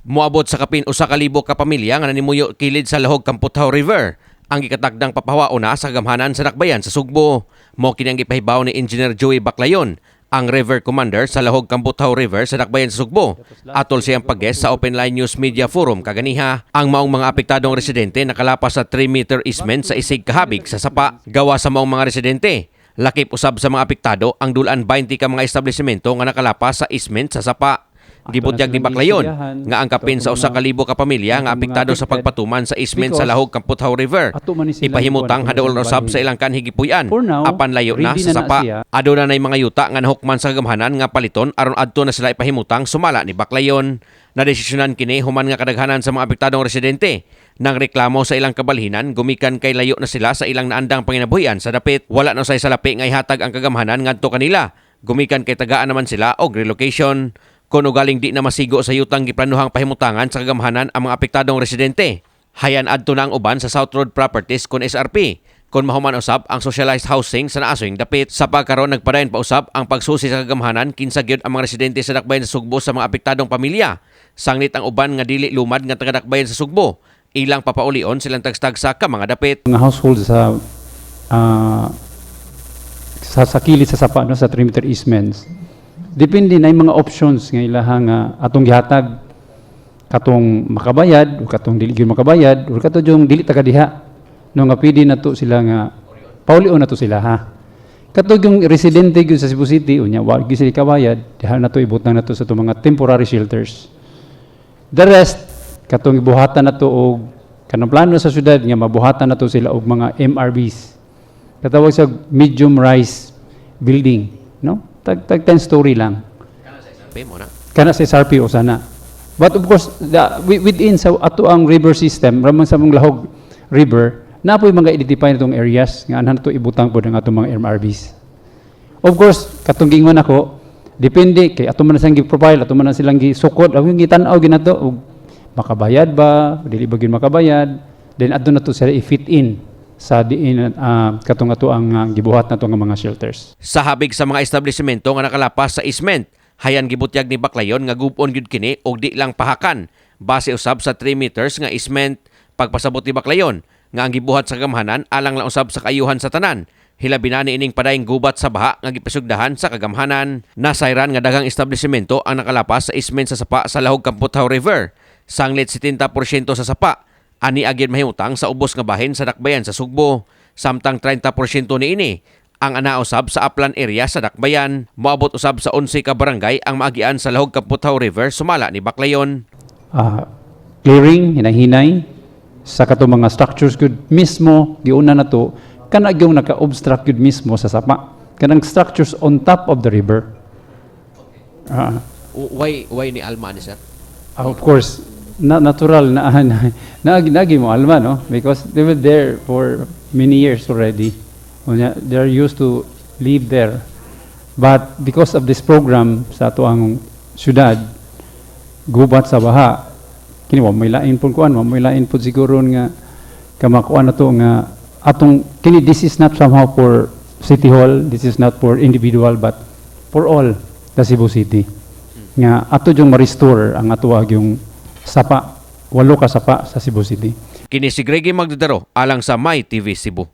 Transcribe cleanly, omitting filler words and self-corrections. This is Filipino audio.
Moabot sa kapin usa ka libo ka pamilya nga nanimuyo kilid sa lahog Kamputhaw River. Ang gikatagdang papahawa una sa gamhanan sa Dakbayan sa Sugbo. Mao kini ang gipahibaw ni Engineer Joey Baclayon, ang River Commander sa lahog Kamputhaw River sa Dakbayan sa Sugbo. Atol siyang pag-guest sa Open Line News Media Forum kaganiha, ang maong mga apektadong residente nakalapas sa 3-meter easement sa isig kahabig sa sapa. Gawa sa maong mga residente, lakip usab sa mga apektado ang dulan 20 ka mga establishmento nga nakalapas sa easement sa sapa. Gibutyag ni Baclayon nga ang kapin sa usa ka libo ka pamilya nga apektado sa pagpatuman sa easement sa lahog Kamputhaw River. Ipahimutang hadaol usab sa ilang kanhi gipuy-an apan layo na sa sapa. Aduna nay mga yuta nga nahukman sa gamhanan nga paliton aron adto na sila ipahimutang sumala ni Baclayon. Nadesisyonan kini human nga kadaghanan sa mga apektadong residente nang reklamo sa ilang kabalhinan gumikan kay layo na sila sa ilang naandang panginabuhian sa dapit. Wala na say salapi nga ihatag ang kagamhanan ngadto kanila. Gumikan kay tagaan naman sila og relocation. Kuno galing di na masigo sa yutang giplanuhang pahimutangan sa kagamhanan ang mga apektadong residente. Hayan adto na ang uban sa South Road Properties kun SRP. Kung mahuman usab ang socialized housing sa naasoing dapit. Sa pagkaron nagpadayon pa usab ang pagsusi sa kagamhanan kinsa gyud ang mga residente sa Dakbayan sa Sugbo sa mga apektadong pamilya. Sanglit ang uban nga dili lumad nga taga Dakbayan sa Sugbo. Ilang papaulion silang tagstagsa ka mga dapit. Mga household sa kilid sa sapa no, sa 3-meter easements. Depende na yung mga options nga ilahang atong gihatag katong makabayad o katong dili gyud makabayad o katong yung dili taga diha no nga pwede na to sila nga paulion na to sila ha. Katong yung residente gyud sa Cebu City unya wa gyud sila kabayad diha na to ibutang na to sa to mga temporary shelters. The rest katong ibuhatan na to og kanang plano sa syudad nga mabuhatan na to sila og mga MRBs. Katawag sa medium rise building, no? Tag 10 story lang. Kana sa SRP o sana. But of course, within sa ato ang river system, ramang sa mong lahog river, na po yung mga identify nitong areas nga anhan to ibutang po ng atong mga MRBs. Of course, katong gingon ako, depende kay ato man silang gi-profile, ato man silang gi-sukod, ang gitanaw ginato og makabayad ba, dili ba gyud makabayad, then adto na to sila i-fit in sa diin katong ato ang gibuhat nato nga mga shelters. Sa habig sa mga establishmento nga nakalapas sa easement, hayan gibutyag ni Baclayon nga gub-on gyud kini og di lang pahakan. Base usab sa 3 meters nga easement, pagpasabot ni Baclayon nga ang gibuhat sa gamhanan alang lang usab sa kaayuhan sa tanan. Hilabi na niining padayong gubat sa baha nga gipisugdahan sa kagamhanan. Nasayran nga daghang establishmento ang nakalapas sa easement sa sapa sa lahog Kamputhaw River. Sanglit 70% sa sapa ani agyan mahimutang sa ubos nga bahin sa Dakbayan sa Sugbo. Samtang 30% niini ang anausab sa upland area sa Dakbayan. Moabot usab sa 11 ka barangay ang maagian sa lahog Kamputhaw River sumala ni Baclayon. Clearing, hinahinay, sa kato mga structures good mismo, giuna na to, kana yung naka-obstruct good mismo sa sapa. Kanang structures on top of the river. Why ni Alma ni sir? Of course, natural na nagi mo alma no because they were there for many years already. They're used to live there. But because of this program sa ato ang syudad gubat sa baha kini wa may lain pud kuan, wa may lain pud siguro nga kamakuan na to nga atong kini this is not somehow for City Hall, this is not for individual but for all the Cebu City. Nga ato yung ma-restore ang ato yung sapa, 8 ka sapa sa Cebu City. Kini si Greggy Magdadaro alang sa My TV Cebu.